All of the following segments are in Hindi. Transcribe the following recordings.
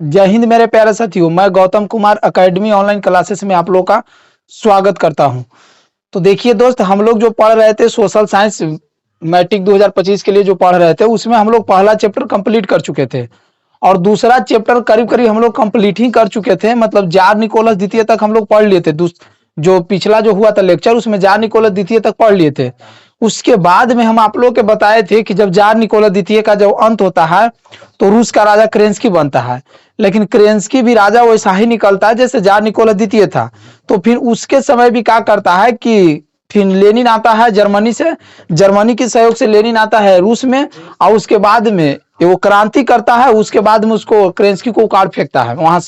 जय हिंद मेरे प्यारे साथियों, मैं Gautam Kumar academy online classes में आप लोगों का स्वागत करता हूं। तो देखिए दोस्त, हम लोग जो पढ़ रहे थे सोशल साइंस मैट्रिक 2025 के लिए जो पढ़ रहे थे, उसमें हम लोग पहला चैप्टर कंप्लीट कर चुके थे और दूसरा चैप्टर करीब करीब हम लोग कंप्लीट ही कर चुके थे। मतलब जार निकोलस द्वितीय तक हम लोग पढ़ लिए थे। जो पिछला जो हुआ था लेक्चर, उसमें जार निकोलस द्वितीय तक पढ़ लिए थे। उसके बाद में हम आप लोग के बताए थे कि जब जार निकोलस द्वितीय का जब अंत होता है तो रूस का राजा क्रेंस्की बनता है, लेकिन क्रेंस्की भी राजा वैसा ही निकलता है जैसे जार निकोलस द्वितीय था। तो फिर उसके समय भी क्या करता है कि फिर लेनिन आता है जर्मनी से, जर्मनी के सहयोग से लेनिन आता है रूस में, और उसके बाद में वो क्रांति करता है। उसके बाद में उसको क्रेंस्की को उखाड़ फेंकता है, वहां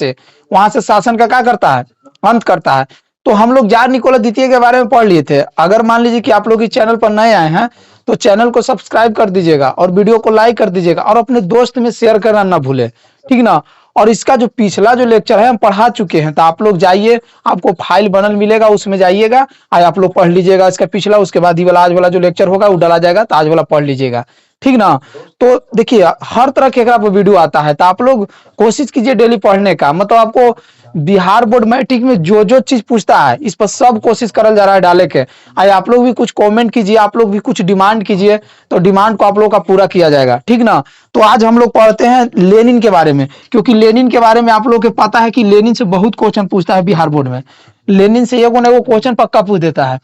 से शासन का क्या करता है, अंत करता है। तो हम लोग जार निकोलस द्वितीय के बारे में पढ़ लिए थे। अगर मान लीजिए कि आप लोग इस चैनल पर नए आए हैं तो चैनल को सब्सक्राइब कर दीजिएगा और वीडियो को लाइक कर दीजिएगा और अपने दोस्त में शेयर करना ना भूले, ठीक ना। और इसका जो पिछला जो लेक्चर है हम पढ़ा चुके हैं, तो आप लोग जाइए, आपको फाइल बनल मिलेगा, उसमें जाइएगा, आज आप लोग पढ़ लीजिएगा इसका पिछला। उसके बाद ही वाला आज वाला जो लेक्चर होगा वो डाला जाएगा, तो आज वाला पढ़ लीजिएगा, ठीक ना। तो देखिए, हर तरह के अगर आपको वीडियो आता है तो आप लोग कोशिश कीजिए डेली पढ़ने का। मतलब आपको बिहार बोर्ड मैट्रिक में जो जो चीज पूछता है इस पर सब कोशिश करल जा रहा है डाले के। आए आप लोग भी कुछ कमेंट कीजिए, आप लोग भी कुछ डिमांड कीजिए, तो डिमांड को आप लोग का पूरा किया जाएगा, ठीक ना। तो आज हम लोग पढ़ते हैं लेनिन के बारे में, क्योंकि लेनिन के बारे में आप लोग को पता है कि लेनिन से बहुत क्वेश्चन पूछता है बिहार बोर्ड में। लेनिन से एगो ना एगो क्वेश्चन पक्का पूछ देता है,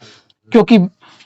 क्योंकि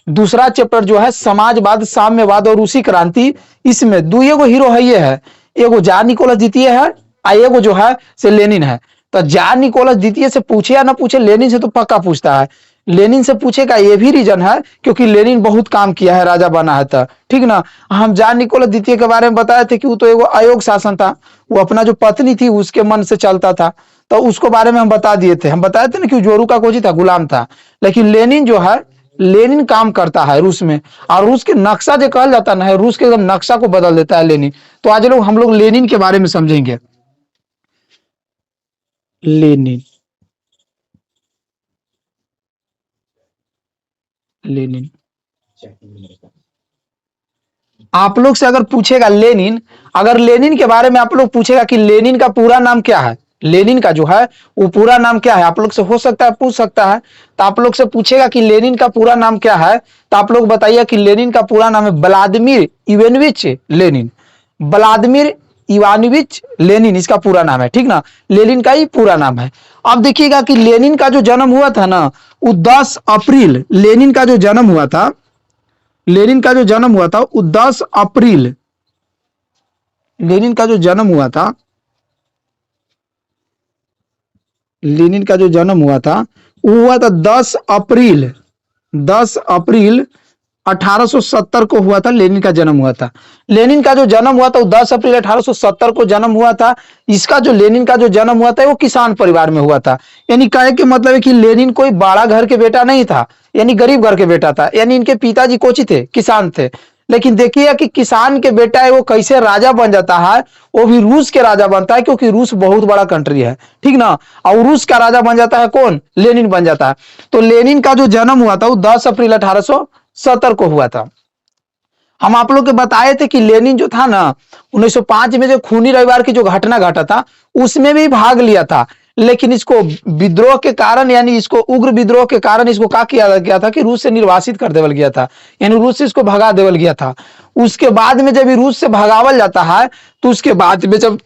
दूसरा चैप्टर जो है समाजवाद, साम्यवाद और रूसी क्रांति, इसमें दो एगो हीरो है, ये है एगो जार निकोलस द्वितीय है और एगो जो है से लेनिन है। तो जार निकोलस द्वितीय से पूछे या ना पूछे, लेनिन से तो पक्का पूछता है। लेनिन से पूछेगा ये भी रीजन है क्योंकि लेनिन बहुत काम किया है, राजा बना है, था ठीक ना। हम जार निकोलस द्वितीय के बारे में बताए थे कि वो तो एगो अयोग शासन था, वो अपना जो पत्नी थी उसके मन से चलता था, तो उसको बारे में हम बता दिए थे। हम बताए थे ना कि जोरू का कोची था, गुलाम था। लेकिन लेनिन जो है, लेनिन काम करता है रूस में, और रूस के नक्शा जो कहल जाता है, रूस के एकदम नक्शा को बदल देता है लेनिन। तो आज लोग हम लोग लेनिन के बारे में समझेंगे। लेनिन, लेनिन आप लोग से अगर पूछेगा लेनिन, अगर लेनिन के बारे में आप लोग पूछेगा कि लेनिन का पूरा नाम क्या है, लेनिन का जो है वो पूरा नाम क्या है, आप लोग से हो सकता है पूछ सकता है। तो आप लोग से पूछेगा कि लेनिन का पूरा नाम क्या है, तो आप लोग बताइए कि लेनिन का पूरा नाम है Vladimir Ivanovich Lenin. Vladimir Ivanovich Lenin इसका पूरा नाम है, ठीक ना। लेनिन का ही पूरा नाम है। अब देखिएगा कि लेनिन का जो जन्म हुआ था ना, वो 10 अप्रैल, लेनिन का जो जन्म हुआ था, लेनिन का जो जन्म हुआ था वो 10 अप्रैल, लेनिन का जो जन्म हुआ था, लेनिन का जो जन्म हुआ था वो हुआ था 10 अप्रैल, 10 अप्रैल 1870 को हुआ था। लेनिन का जन्म हुआ था, लेनिन का जो जन्म हुआ था वो 10 अप्रैल 1870 को जन्म हुआ था। इसका जो लेनिन का जो जन्म हुआ था वो किसान परिवार में हुआ था। यानी कहे के मतलब है कि लेनिन कोई बड़ा घर के बेटा नहीं था, यानी गरीब घर के बेटा था। यानी इनके पिताजी कोची थे, किसान थे। लेकिन देखिए कि किसान के बेटा है वो कैसे राजा बन जाता है, वो भी रूस के राजा बनता है, क्योंकि रूस बहुत बड़ा कंट्री है, ठीक ना। और रूस का राजा बन जाता है कौन, लेनिन बन जाता है। तो लेनिन का जो जन्म हुआ था वो 10 अप्रैल 1870 को हुआ था। हम आप लोग के बताए थे कि लेनिन जो था ना, 1905 में जो खूनी रविवार की जो घटना घटा था उसमें भी भाग लिया था। लेकिन इसको विद्रोह के कारण, यानी इसको उग्र विद्रोह के कारण इसको क्या किया गया था कि रूस से निर्वासित कर देवल गया था, यानी रूस से इसको भगा देवल गया था। उसके बाद में जब रूस से भगावल जाता है, तो उसके बाद में जब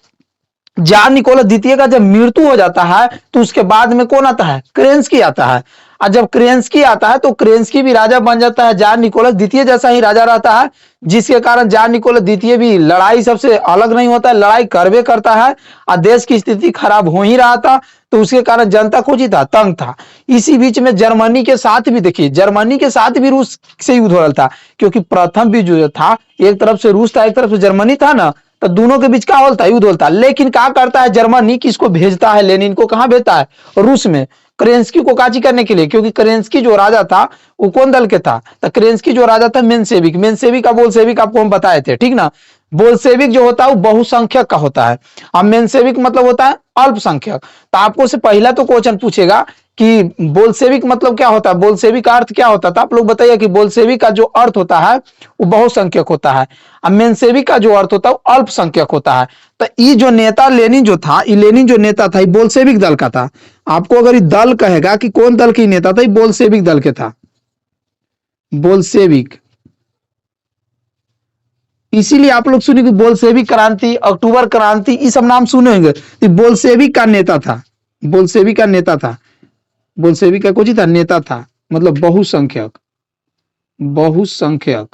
जार निकोलस द्वितीय का जब मृत्यु हो जाता है, तो उसके बाद में कौन आता है, क्रेंस्की आता है। और जब क्रेंस्की आता है तो क्रेंस्की भी राजा बन जाता है, जार निकोलस द्वितीय जैसा ही राजा रहता है, जिसके कारण जार निकोलस द्वितीय भी लड़ाई सबसे अलग नहीं होता है, लड़ाई करवे करता है। और देश की स्थिति खराब हो ही रहा था, तो उसके कारण जनता को जी था, तंग था। इसी बीच में जर्मनी के साथ भी, देखिए जर्मनी के साथ भी रूस से युद्ध हो रहा था, क्योंकि प्रथम भी जो था एक तरफ से रूस था एक तरफ से जर्मनी था ना, तो दोनों के बीच क्या होता है, युद्ध होता है। लेकिन क्या करता है जर्मनी, किसको भेजता है, लेनिन को कहां भेजता है, रूस में, क्रेंस्की को काची करने के लिए। क्योंकि क्रेंस्की जो राजा था वो कौन दल के था, तो क्रेंस्की जो राजा था मेंशेविक, मेंशेविक का बोल्शेविक आपको हम बताए थे, ठीक ना। बोल्शेविक जो होता है वो बहुसंख्यक का होता है, और मेंशेविक मतलब होता है अल्पसंख्यक। तो आपको से पहला तो क्वेश्चन पूछेगा कि बोल्शेविक मतलब क्या होता है, बोल्शेविक का अर्थ क्या होता था, आप लोग बताइए कि बोल्शेविक का जो अर्थ होता है वो बहुसंख्यक होता है, और मेंशेविक का जो अर्थ होता है वो अल्पसंख्यक होता है। तो ये जो नेता लेनिन जो था, ये लेनिन जो नेता था ये बोल्शेविक दल का था। आपको अगर ये दल कहेगा कि कौन दल की नेता था, ये बोल्शेविक दल के था, बोल्शेविक। इसीलिए आप लोग सुने कि बोल्शेविक क्रांति, अक्टूबर क्रांति, ये सब नाम सुने होंगे। तो बोल्शेविक का नेता था, बोल्शेविक का नेता था, बोल्शेविक का कुछ ही था, नेता था, मतलब बहुसंख्यक, बहुसंख्यक,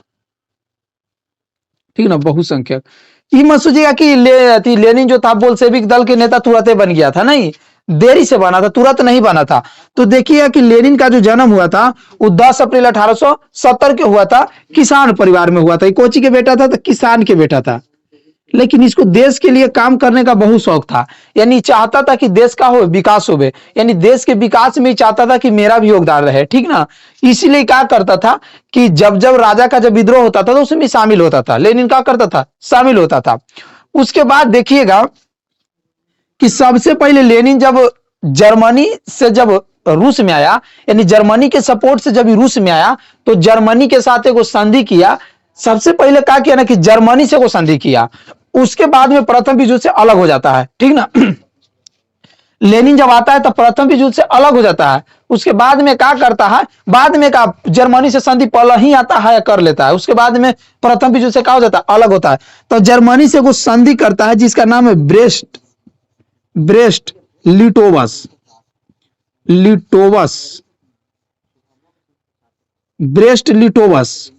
ठीक ना, बहुसंख्यक। ये मत सोचिएगा कि लेनिन जो था बोल्शेविक दल के नेता तुरंत बन गया था, नहीं, देरी से बना था, तुरंत नहीं बना था। तो देखिए कि लेनिन का जो जन्म हुआ था वो 10 अप्रैल 1870 के हुआ था, किसान परिवार में हुआ था। कोची के बेटा था, तो किसान के बेटा था, लेकिन इसको देश के लिए काम करने का बहुत शौक था, यानी चाहता था कि देश का हो विकास हो, यानी देश के विकास में चाहता था कि मेरा भी योगदान रहे, ठीक ना। इसलिए क्या करता था कि जब जब राजा का जब विद्रोह होता था तो उसमें शामिल होता था, लेनिन क्या करता था, शामिल होता था। उसके बाद देखिएगा कि सबसे पहले लेनिन जब जर्मनी से जब रूस में आया, यानी जर्मनी के सपोर्ट से जब रूस में आया, तो जर्मनी के साथ एक संधि किया। सबसे पहले क्या किया ना कि जर्मनी से को संधि किया, उसके बाद में प्रथम विश्व युद्ध से अलग हो जाता है, ठीक ना। लेनिन जब आता है तो प्रथम विश्व युद्ध से अलग हो जाता है। उसके बाद में क्या करता है, बाद में का जर्मनी से संधि पहले ही आता है कर लेता है, उसके बाद में प्रथम विश्व युद्ध से क्या हो जाता है, अलग होता है। तो जर्मनी से कुछ संधि करता है जिसका नाम है ब्रेस्ट, ब्रेस्ट लिटोवस, लिटोवस, ब्रेस्ट लिटोवस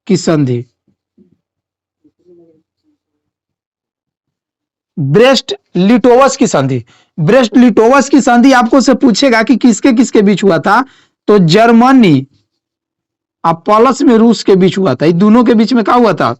की संधि, ब्रेस्ट लिटोवस की संधि। ब्रेस्ट लिटोवस की संधि आपको से पूछेगा कि किसके किसके बीच हुआ था, तो जर्मनी और प्लस में रूस के बीच हुआ था। ये दोनों के बीच में क्या हुआ था,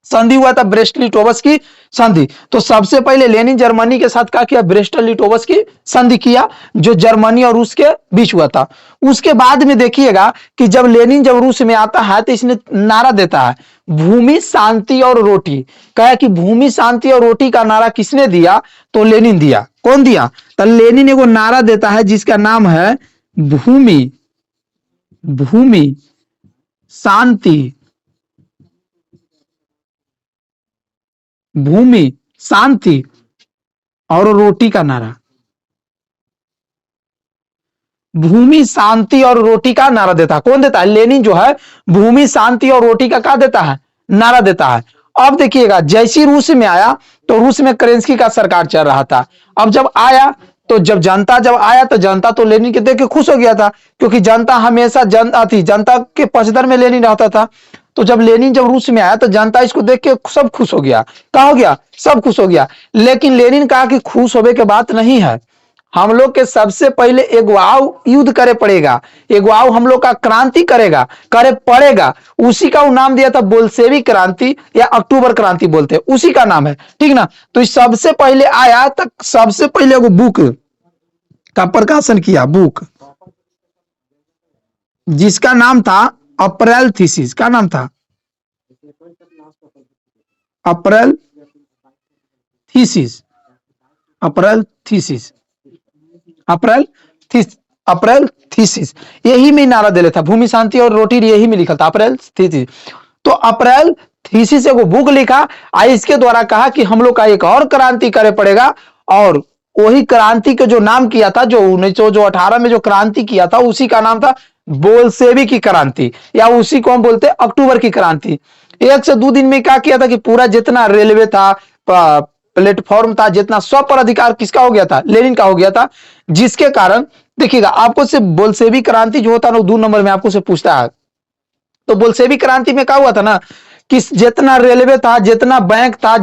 संधि हुआ था, ब्रेस्ट लिटोवस की संधि। तो सबसे पहले लेनिन जर्मनी के साथ क्या किया, ब्रेस्ट लिटोवस की संधि किया, जो जर्मनी और रूस के बीच हुआ था। उसके बाद में देखिएगा कि जब लेनिन जब रूस में आता है तो इसने नारा देता है भूमि शांति और रोटी। कहा कि भूमि शांति और रोटी का नारा किसने दिया, तो लेनिन दिया। कौन दिया, तो लेनिन एगो नारा देता है जिसका नाम है भूमि, भूमि शांति, भूमि शांति और रोटी का नारा, भूमि शांति और रोटी का नारा देता है। कौन देता है, लेनिन जो है भूमि शांति और रोटी का क्या देता है, नारा देता है। अब देखिएगा जैसी रूस में आया तो रूस में केरेंस्की का सरकार चल रहा था। अब जब आया तो जब आया तो जनता तो लेनिन के देख के खुश हो गया था, क्योंकि जनता हमेशा जनता थी, जनता के पक्षधर में लेनिन रहता था। तो जब लेनिन जब रूस में आया तो जनता इसको देख के सब खुश हो गया। क्या हो गया, सब खुश हो गया। लेकिन लेनिन कहा कि खुश होने के बात नहीं है, हम लोग के सबसे पहले एगो युद्ध करे पड़ेगा, एगो हम लोग का क्रांति करेगा, करे पड़ेगा। उसी का वो नाम दिया था बोल्शेविक क्रांति या अक्टूबर क्रांति बोलते हैं, उसी का नाम है, ठीक ना। तो सबसे पहले आया तक सबसे पहले एगो बुक का प्रकाशन किया, बुक जिसका नाम था अप्रैल थीसिस। का नाम था, April thesis, April thesis, April thesis, April thesis. यही में नारा दे था, भूमि शांति और रोटी, यही में लिखा था अप्रैल थीसिस। तो अप्रैल थीसिस से वो बुक लिखा, इसके द्वारा कहा कि हम लोग का एक और क्रांति करे पड़ेगा। और वही क्रांति के जो नाम किया था, जो 1918 में जो क्रांति किया था, उसी का नाम था बोल्शेविक की क्रांति, या उसी को हम बोलते हैं अक्टूबर की क्रांति। 1 से 2 दिन में क्या किया था कि पूरा जितना रेलवे था, प्लेटफॉर्म था, जितना सब पर अधिकार किसका हो गया था, लेनिन का हो गया था। जिसके कारण देखिएगा आपको से बोल्शेविक क्रांति जो होता है ना 2 नंबर में आपको से पूछता है। तो बोल्शेविक क्रांति में क्या हुआ था ना कि जितना रेलवे था, जितना बैंक था,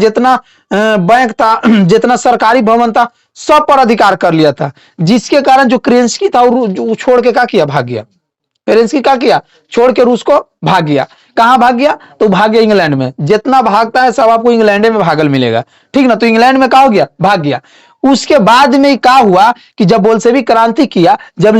जितना सरकारी भवन था, सब पर अधिकार कर लिया था। जिसके कारण जो केरेंस्की था वो छोड़ के क्या किया, भाग गया। केरेंस्की क्या किया, छोड़ के रूस को भाग गया। कहां भाग गया, तो भाग गया इंग्लैंड में। जितना भागता है सब आपको इंग्लैंड में भागल मिलेगा, ठीक ना। तो इंग्लैंड में क्या हो गया, भाग गया। उसके बाद में क्या हुआ कि जब बोल्शेविक क्रांति किया, जब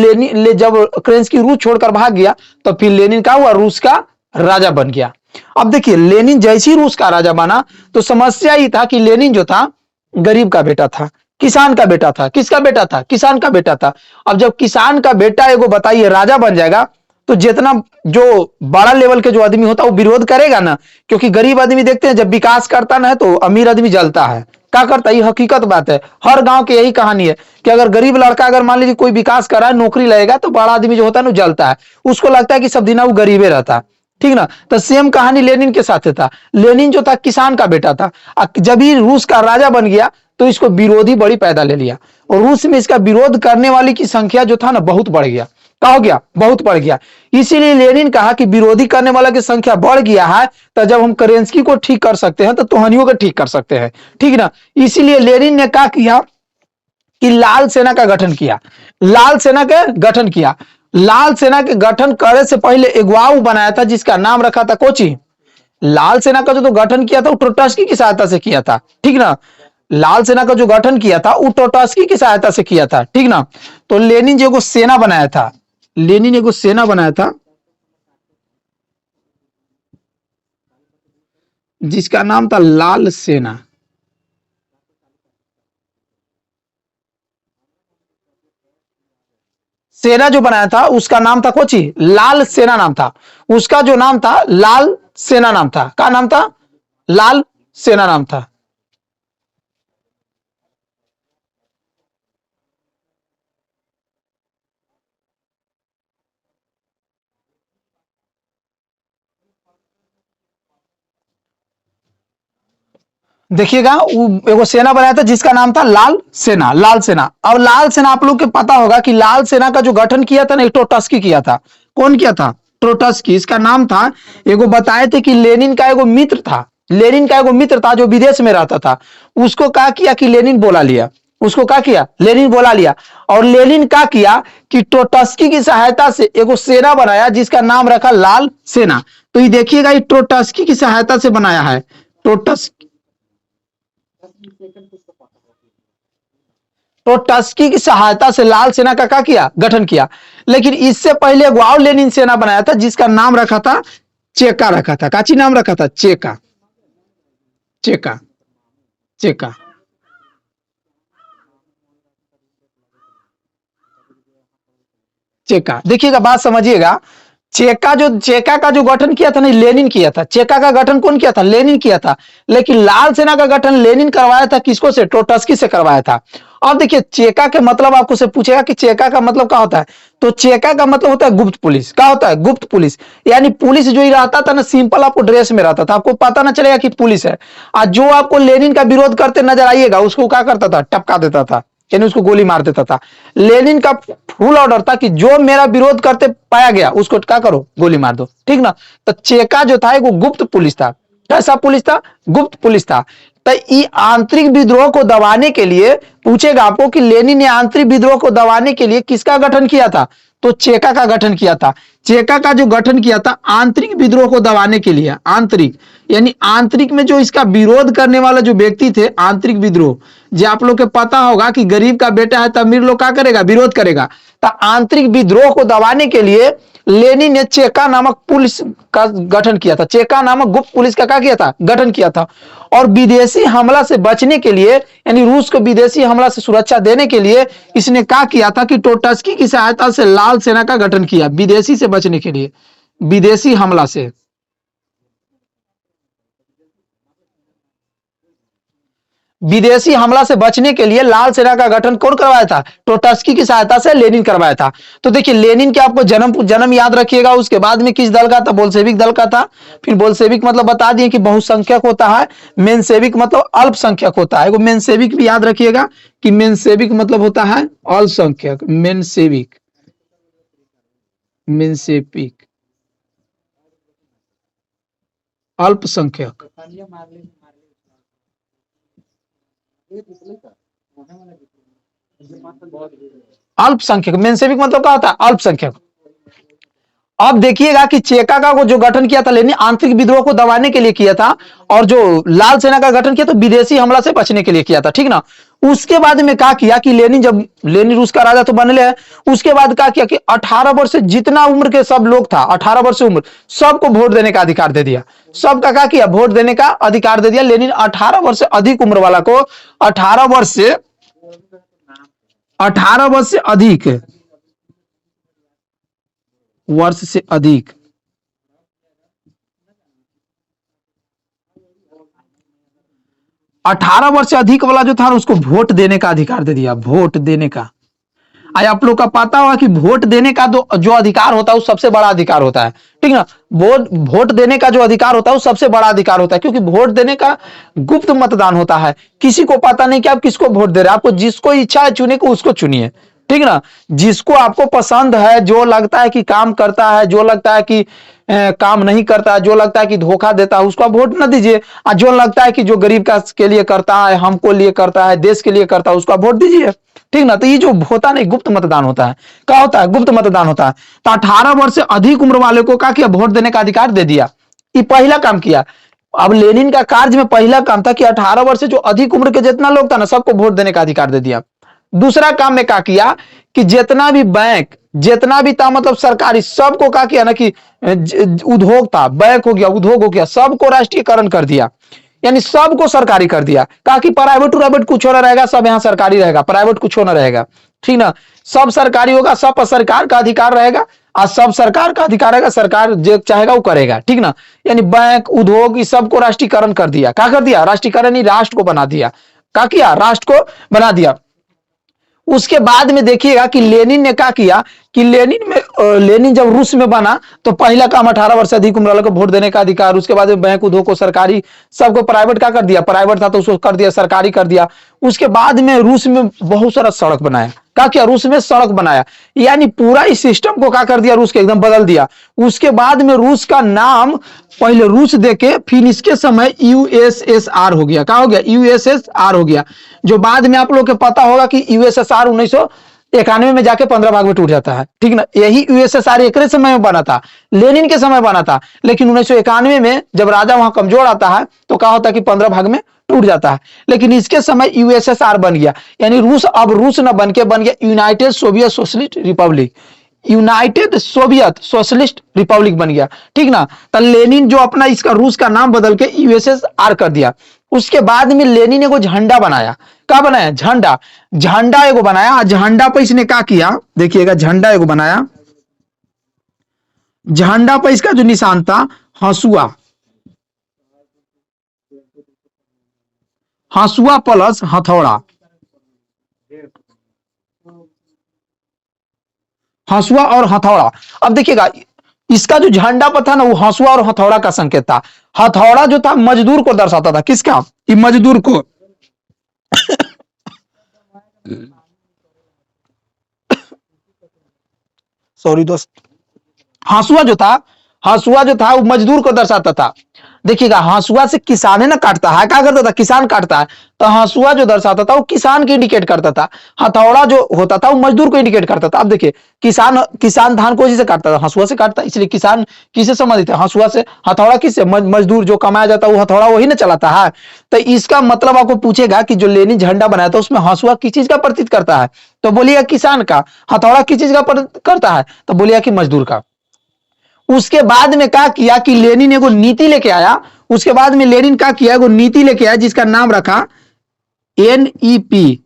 जब केरेंस्की रूस छोड़कर भाग गया, तो फिर लेनिन क्या हुआ, रूस का राजा बन गया। अब देखिए लेनिन जैसी रूस का राजा बना तो समस्या ही था कि लेनिन जो था गरीब का बेटा था, किसान का बेटा था। किसका बेटा था? किसान का बेटा था। अब जब किसान का बेटा एगो बताइए राजा बन जाएगा, तो जितना जो बड़ा लेवल के जो आदमी होता है वो विरोध करेगा ना, क्योंकि गरीब आदमी देखते हैं जब विकास करता ना है तो अमीर आदमी जलता है। क्या करता है? ये हकीकत बात है, हर गांव की यही कहानी है कि अगर गरीब लड़का अगर मान लीजिए कोई विकास कर रहा है, नौकरी लगेगा, तो बड़ा आदमी जो होता है ना जलता है, उसको लगता है कि सब दिन वो गरीबे रहता है। ठीक ना? तो सेम कहानी लेनिन के साथ था। लेनिन जो था किसान का बेटा था। जब ही रूस का राजा बन गया तो इसको विरोधी बड़ी पैदा ले लिया, और रूस में इसका विरोध करने वाली की संख्या जो था ना बहुत बढ़ गया। क्या हो गया? बहुत बढ़ गया। इसीलिए लेनिन कहा कि विरोधी करने वाला की संख्या बढ़ गया है, तो जब हम करेंसी को ठीक कर सकते हैं तो तुहनियों को ठीक कर सकते हैं। ठीक ना? इसीलिए लेनिन ने क्या किया कि लाल सेना का गठन किया। लाल सेना का गठन किया। लाल सेना के गठन करे से पहले अगुवाऊ बनाया था जिसका नाम रखा था कोची। लाल सेना का जो तो गठन किया था वो ट्रोट्स्की की सहायता से किया था। ठीक ना? लाल सेना का जो गठन किया था वो ट्रोट्स्की की सहायता से किया था। ठीक ना? तो लेनिन जो को सेना बनाया था, लेनिन एगो सेना बनाया था जिसका नाम था लाल सेना। सेना जो बनाया था उसका नाम था कोची, लाल सेना नाम था उसका। जो नाम था लाल सेना नाम था। क्या नाम था? लाल सेना नाम था। देखिएगा वो एगो सेना बनाया था जिसका नाम था लाल सेना। लाल सेना। अब लाल सेना आप लोग को पता होगा कि लाल सेना का जो गठन किया था ना ट्रोट्स्की किया था। कौन किया था? ट्रोट्स्की। इसका नाम था, एगो बताए थे कि लेनिन का एगो मित्र था। लेनिन का एगो मित्र था जो विदेश में रहता था। उसको क्या किया कि लेनिन बोला लिया। उसको क्या किया? लेनिन बोला लिया। और लेनिन क्या किया कि ट्रोट्स्की की सहायता से एगो सेना बनाया जिसका नाम रखा लाल सेना। तो ये देखिएगा ये ट्रोट्स्की की सहायता से बनाया है। ट्रोट्स्की ट्रोट्स्की की सहायता से लाल सेना का क्या किया? गठन किया। लेकिन इससे पहले ग्वाओ लेनिन सेना बनाया था जिसका नाम रखा था चेका। रखा था काची नाम रखा था? चेका। चेका। चेका। चेका। देखिएगा बात समझिएगा। चेका का जो गठन किया था ना लेनिन किया था। चेका का गठन कौन किया था? लेनिन किया था। लेकिन लाल सेना का गठन लेनिन करवाया था किसको से? ट्रोट्स्की से करवाया था। अब देखिए चेका के मतलब आपको से पूछेगा कि चेका का मतलब क्या होता है, तो चेका का मतलब होता है गुप्त पुलिस। क्या होता है? गुप्त पुलिस। यानी पुलिस जो ही रहता था ना सिंपल आपको ड्रेस में रहता था, आपको पता ना चलेगा कि पुलिस है। आज जो आपको लेनिन का विरोध करते नजर आइएगा उसको क्या करता था? टपका देता था, यानी उसको गोली मार देता था। लेनिन का फुल ऑर्डर था कि जो मेरा विरोध करते पाया गया उसको क्या करो? गोली मार दो। ठीक ना? तो चेका जो था वो गुप्त पुलिस था। कैसा पुलिस था? गुप्त पुलिस था। तो ये आंतरिक विद्रोह को दबाने के लिए पूछेगा आपको कि लेनिन ने आंतरिक विद्रोह को दबाने के लिए किसका गठन किया था? तो चेका का गठन किया था। चेका का जो गठन किया था आंतरिक विद्रोह को दबाने के लिए। आंतरिक यानी आंतरिक में जो इसका विरोध करने वाला जो व्यक्ति थे, आंतरिक विद्रोह। जो आप लोग को पता होगा कि गरीब का बेटा है तो अमीर लोग क्या करेगा? विरोध करेगा। तो आंतरिक विद्रोह को दबाने के लिए लेनिन ने चेका नामक पुलिस का गठन किया था। चेका नामक गुप्त पुलिस का क्या किया था? गठन किया था। और विदेशी हमला से बचने के लिए, यानी रूस को विदेशी हमला से सुरक्षा देने के लिए इसने क्या किया था कि ट्रोट्स्की की सहायता से लाल सेना का गठन किया, विदेशी से बचने के लिए, विदेशी हमला से। विदेशी हमला से बचने के लिए लाल सेना का गठन कौन करवाया था? ट्रोट्स्की की सहायता से लेनिन करवाया था। तो देखिए लेनिन के आपको जन्म जन्म याद रखिएगा। उसके बाद में किस दल का था? बोल्शेविक दल का था। फिर बोल्शेविक मतलब बता दिए कि बहुसंख्यक होता है। मेंशेविक मतलब अल्पसंख्यक होता है। वो मेंशेविक भी याद रखिएगा कि मेंशेविक मतलब होता है अल्पसंख्यक। मेंशेविक। मेंशेविक अल्पसंख्यक। अल्पसंख्यक मेंशेविक मतलब क्या होता है? अल्पसंख्यक। अब देखिएगा कि चेका का जो गठन किया था लेनिन आंतरिक विद्रोह को दबाने के लिए किया था, और जो लाल सेना का गठन किया तो विदेशी हमला से बचने के लिए किया था। ठीक ना? उसके बाद में क्या किया कि लेनिन, जब लेनिन रूस का राजा तो बनले है, उसके बाद क्या किया कि 18 वर्ष से जितना उम्र के सब लोग था, 18 वर्ष से उम्र, सबको वोट देने का अधिकार दे दिया। सबका क्या किया? वोट देने का अधिकार दे दिया। लेनिन 18 वर्ष से अधिक उम्र वाला को 18 वर्ष से 18 वर्ष से अधिक 18 वर्ष से अधिक वाला जो था उसको वोट देने का अधिकार दे दिया। वोट देने का, आज आप लोग का पता होगा कि वोट देने का जो अधिकार होता है वो सबसे बड़ा अधिकार होता है, ठीक ना। वोट देने का जो अधिकार होता है वो सबसे बड़ा अधिकार होता है, क्योंकि वोट देने का गुप्त मतदान होता है। किसी को पता नहीं कि आप किसको वोट दे रहे हैं। आपको जिसको इच्छा है चुने को उसको चुनिए, ठीक ना। जिसको आपको पसंद है, जो लगता है कि काम करता है, जो लगता है कि काम नहीं करता है, जो लगता है कि धोखा देता है, उसको आप वोट न दीजिए। और जो लगता है कि जो गरीब का के लिए करता है, हमको लिए करता है, देश के लिए करता है, उसको आप वोट दीजिए, ठीक ना। तो ये जो होता नहीं गुप्त मतदान होता है, क्या होता है? गुप्त मतदान होता है। तो 18 वर्ष से अधिक उम्र वाले को क्या किया? वोट देने का अधिकार दे दिया। ये पहला काम किया। अब लेनिन का कार्य में पहला काम था कि 18 वर्ष से जो अधिक उम्र के जितना लोग था ना, सबको वोट देने का अधिकार दे दिया। दूसरा काम में क्या किया कि जितना भी बैंक, जितना भी था मतलब सरकारी, सबको क्या किया ना कि उद्योग था, बैंक हो गया, उद्योग हो गया, सबको राष्ट्रीयकरण कर दिया। यानी सबको सरकारी कर दिया। कहा कि प्राइवेट कुछ हो ना रहेगा, सब यहाँ सरकारी रहेगा, प्राइवेट कुछ हो ना रहेगा, ठीक ना। सब सरकारी होगा, सब पर सरकार का अधिकार रहेगा, और सब सरकार का अधिकार रहेगा, सरकार जो चाहेगा वो करेगा, ठीक ना। यानी बैंक, उद्योग, इस सबको राष्ट्रीयकरण कर दिया। क्या कर दिया? राष्ट्रीयकरण ही, राष्ट्र को बना दिया। क्या किया? राष्ट्र को बना दिया। उसके बाद में देखिएगा कि लेनिन ने क्या किया कि लेनिन जब रूस में बना तो पहला काम 18 वर्ष से अधिक उम्र वालों को वोट देने का अधिकार। उसके बाद में बैंक, उद्योग को सरकारी, सबको प्राइवेट का कर दिया। प्राइवेट था तो उसको कर दिया सरकारी कर दिया। उसके बाद में रूस में बहुत सारा सड़क बनाया। क्या किया? रूस में सड़क बनाया। यानी पूरा इस सिस्टम को क्या कर दिया? रूस के एकदम बदल दिया। उसके बाद में रूस का नाम पहले रूस देके फिर इसके समय यूएसएसआर हो गया। क्या हो गया? यूएसएसआर हो गया। जो बाद में आप लोग को पता होगा कि यूएसएसआर 1991 में जाके 15 भाग में टूट जाता है, ठीक ना। यही यूएसएसआर एक समय में बना था, लेनिन के समय बना था, लेकिन 1991 में जब राजा वहां कमजोर आता है तो क्या होता है कि 15 भाग में टूट जाता है। लेकिन इसके समय यूएसएसआर बन गया। यानी रूस अब रूस न बन के बन गया United Soviet socialist Republic. United Soviet socialist Republic बन गया, ठीक ना। तो लेनिन जो अपना इसका रूस का नाम बदल के यूएसएसआर कर दिया। उसके बाद में लेनिन ने को झंडा बनाया। क्या बनाया? झंडा। झंडा एगो बनाया। झंडा पे इसने क्या किया? देखिएगा, झंडा एगो बनाया। झंडा पे इसका जो निशान था हंसुआ, हंसुआ प्लस हथौड़ा, हंसुआ और हथौड़ा। अब देखिएगा इसका जो झंडा पर था ना वो हंसुआ और हथौड़ा का संकेत था। हथौड़ा जो था मजदूर को दर्शाता था। किसका? कि मजदूर को। सॉरी दोस्त। हंसुआ जो था वो मजदूर को दर्शाता था। देखिएगा हंसुआ से किसान है ना काटता है, क्या करता था? किसान काटता है। तो हंसुआ जो दर्शाता था वो किसान को इंडिकेट करता था। हथौड़ा जो होता था वो मजदूर को इंडिकेट करता था। अब देखिए किसान धान को जिसे काटता था हंसुआ से काटता, इसलिए किसान किसे संबंधित है? हंसुआ से। हथौड़ा किससे? मजदूर जो कमाया जाता है वो हथौड़ा वही ना चलाता है। तो इसका मतलब आपको पूछेगा कि जो लेनिन झंडा बनाया था उसमें हंसुआ किस चीज का प्रतीक करता है? तो बोलिएगा किसान का। हथौड़ा किस चीज का करता है? तो बोलिएगा कि मजदूर का। उसके बाद में क्या किया कि लेनिन एगो नीति लेके आया। उसके बाद में लेनिन क्या किया? एगो नीति लेके आया जिसका नाम रखा एनईपी।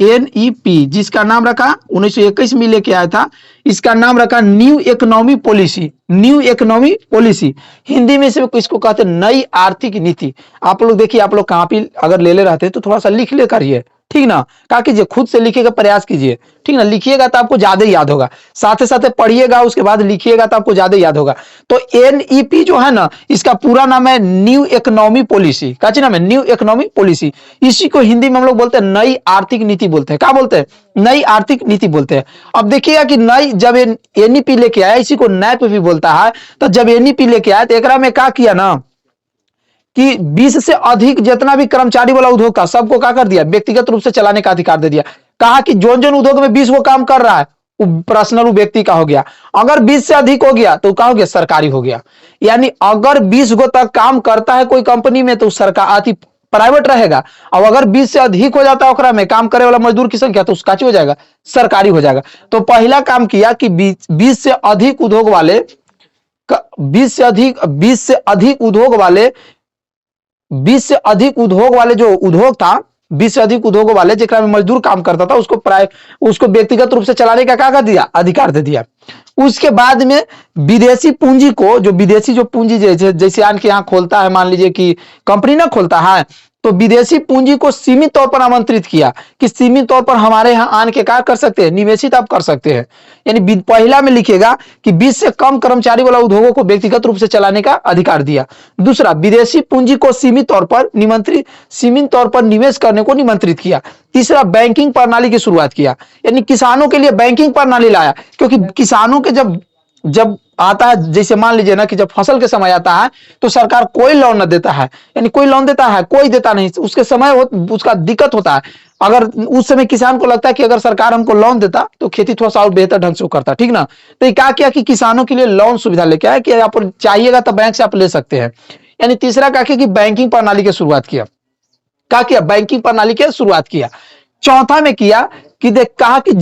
एनईपी जिसका नाम रखा 1921 में लेके आया था। इसका नाम रखा new economy policy. New economy policy Hindi में से इसको कहते हैं नई आर्थिक नीति। आप लोग देखिए, आप लोग कॉपी अगर ले रहते हैं तो थोड़ा सा लिख ले करिए, ठीक ना। क्या कीजिए? खुद से लिखे का प्रयास कीजिए, ठीक ना। लिखिएगा तो आपको ज्यादा याद होगा, साथ साथ पढ़िएगा उसके बाद लिखिएगा तो आपको ज्यादा याद होगा। तो एनईपी जो है ना इसका पूरा नाम है न्यू इकोनॉमी पॉलिसी। क्या नाम है? New economy policy. इसी को हिंदी में हम लोग बोलते हैं नई आर्थिक नीति बोलते हैं। क्या बोलते हैं? नई आर्थिक नीति बोलते हैं। अब देखिएगा कि नई जब एनईपी लेके आया, इसी को नैप भी बोलता है। तो जब एनईपी लेके आया तो एकरा में क्या किया ना कि 20 से अधिक जितना भी कर्मचारी वाला उद्योग था सबको क्या कर दिया? व्यक्तिगत रूप से चलाने का अधिकार दे दिया। कहा कि जोन जोन उद्योग में 20 वो काम कर रहा है वो पर्सनल व्यक्ति का हो गया। अगर 20 से अधिक हो गया तो क्या हो गया? सरकारी हो गया। यानी अगर 20 गो तक काम करता है कोई कंपनी में तो सरकार प्राइवेट रहेगा। और अगर 20 से अधिक हो जाता है ओकरा में काम करे वाला मजदूर की संख्या तो उसका हो जाएगा? सरकारी हो जाएगा। तो पहला काम किया कि 20 से अधिक उद्योग वाले 20 से अधिक उद्योग वाले जो उद्योग था 20 से अधिक उद्योगों वाले जेकरा में मजदूर काम करता था उसको व्यक्तिगत रूप से चलाने का क्या कर दिया, अधिकार दे दिया। उसके बाद में विदेशी पूंजी को, जो विदेशी जो पूंजी जैसे आन के यहाँ खोलता है, मान लीजिए कि कंपनी ना खोलता है, तो विदेशी पूंजी को सीमित तौर पर आमंत्रित किया कि सीमित तौर पर हमारे यहाँ आन के कार्य कर सकते हैं, निवेशित आप कर सकते हैं। यानी पहला में लिखेगा कि 20 से कम कर्मचारी वाला उद्योगों को व्यक्तिगत रूप से चलाने का अधिकार दिया। दूसरा, विदेशी पूंजी को सीमित तौर पर निवेश करने को निमंत्रित किया। तीसरा, बैंकिंग प्रणाली की शुरुआत किया, यानी किसानों के लिए बैंकिंग प्रणाली लाया, क्योंकि किसानों के जब आता है, जैसे मान लीजिए ना कि जब फसल के समय आता है तो सरकार कोई लोन न देता है, यानी कोई लोन देता है, कोई देता नहीं, उसके समय उसका दिक्कत होता है। अगर उस समय किसान को लगता है कि अगर सरकार हमको लोन देता तो खेती थोड़ा सा और बेहतर ढंग से करता, ठीक ना। तो ये क्या किया कि किसानों के लिए लोन सुविधा लेके आया कि आप चाहिएगा तो बैंक से आप ले सकते हैं। यानी तीसरा क्या किया कि बैंकिंग प्रणाली की शुरुआत किया, क्या किया, बैंकिंग प्रणाली की शुरुआत किया। चौथा में किया कि कहा कि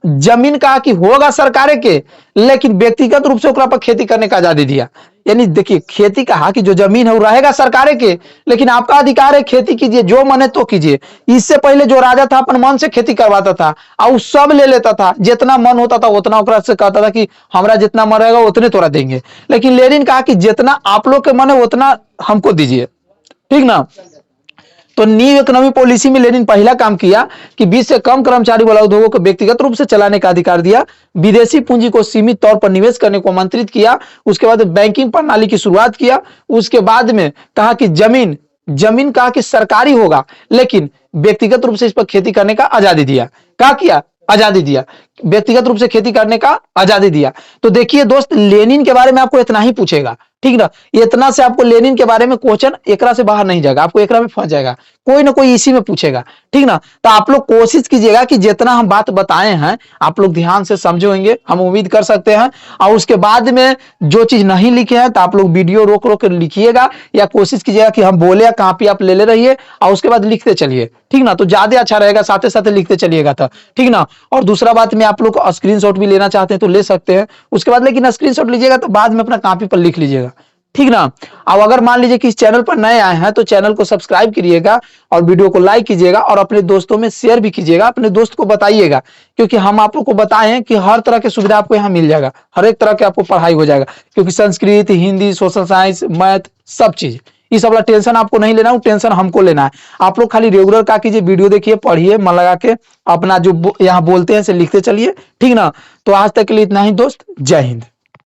जमीन कहा कि होगा सरकार के, लेकिन व्यक्तिगत रूप से ओकरा पर खेती करने का आजादी दिया। यानी देखिए, खेती कहा कि जो जमीन है वो रहेगा सरकार के, लेकिन आपका अधिकार है, खेती कीजिए, जो मन है तो कीजिए। इससे पहले जो राजा था अपन मन से खेती करवाता था और सब ले लेता था, जितना मन होता था उतना ओकरा से कहता था कि हमरा जितना मन रहेगा उतने तोरा देंगे। लेकिन लेनिन कहा कि जितना आप लोग के मन है उतना हमको दीजिए, ठीक ना। तो न्यू इकोनॉमी पॉलिसी में लेनिन पहला काम किया कि 20 से कम कर्मचारी वाला उद्योगों को व्यक्तिगत रूप से चलाने का अधिकार दिया, विदेशी पूंजी को सीमित तौर पर निवेश करने को आमंत्रित किया, उसके बाद बैंकिंग प्रणाली की शुरुआत किया। उसके बाद में कहा कि जमीन कहा कि सरकारी होगा, लेकिन व्यक्तिगत रूप से इस पर खेती करने का आजादी दिया। क्या किया, आजादी दिया, व्यक्तिगत रूप से खेती करने का आजादी दिया। तो देखिए दोस्त, लेनिन के बारे में आपको इतना ही पूछेगा, ठीक ना। इतना से आपको लेनिन के बारे में क्वेश्चन एकरा से बाहर नहीं जाएगा, आपको एकरा में फंस जाएगा, कोई ना कोई इसी में पूछेगा, ठीक ना। तो आप लोग कोशिश कीजिएगा कि जितना हम बात बताए हैं आप लोग ध्यान से समझेंगे, हम उम्मीद कर सकते हैं। और उसके बाद में जो चीज नहीं लिखे हैं तो आप लोग वीडियो रोक रोक कर लिखिएगा, या कोशिश कीजिएगा कि हम बोले या कॉपी आप ले रहिए और उसके बाद लिखते चलिए, ठीक ना। तो ज्यादा अच्छा रहेगा, साथ साथ लिखते चलिएगा तो, ठीक ना। और दूसरा बात में आप लोग स्क्रीनशॉट भी लेना चाहते हैं तो ले सकते हैं उसके बाद, लेकिन स्क्रीनशॉट लीजिएगा तो बाद में अपना कॉपी पर लिख लीजिएगा, ठीक ना। अब अगर मान लीजिए कि इस चैनल पर नए आए हैं तो चैनल को सब्सक्राइब करिएगा और वीडियो को लाइक कीजिएगा और अपने दोस्तों में शेयर भी कीजिएगा, अपने दोस्त को बताइएगा, क्योंकि हम आप लोग को बताए हैं कि हर तरह की सुविधा आपको यहाँ मिल जाएगा, हर एक तरह के आपको पढ़ाई हो जाएगा, क्योंकि Sanskrit, Hindi, social science, math, सब चीज। इस वाला टेंशन आपको नहीं लेना, वो टेंशन हमको लेना है। आप लोग खाली रेगुलर क्या कीजिए, वीडियो देखिए, पढ़िए, मन लगा के अपना जो यहाँ बोलते हैं से लिखते चलिए, ठीक ना। तो आज तक के लिए इतना ही दोस्त, जय हिंद।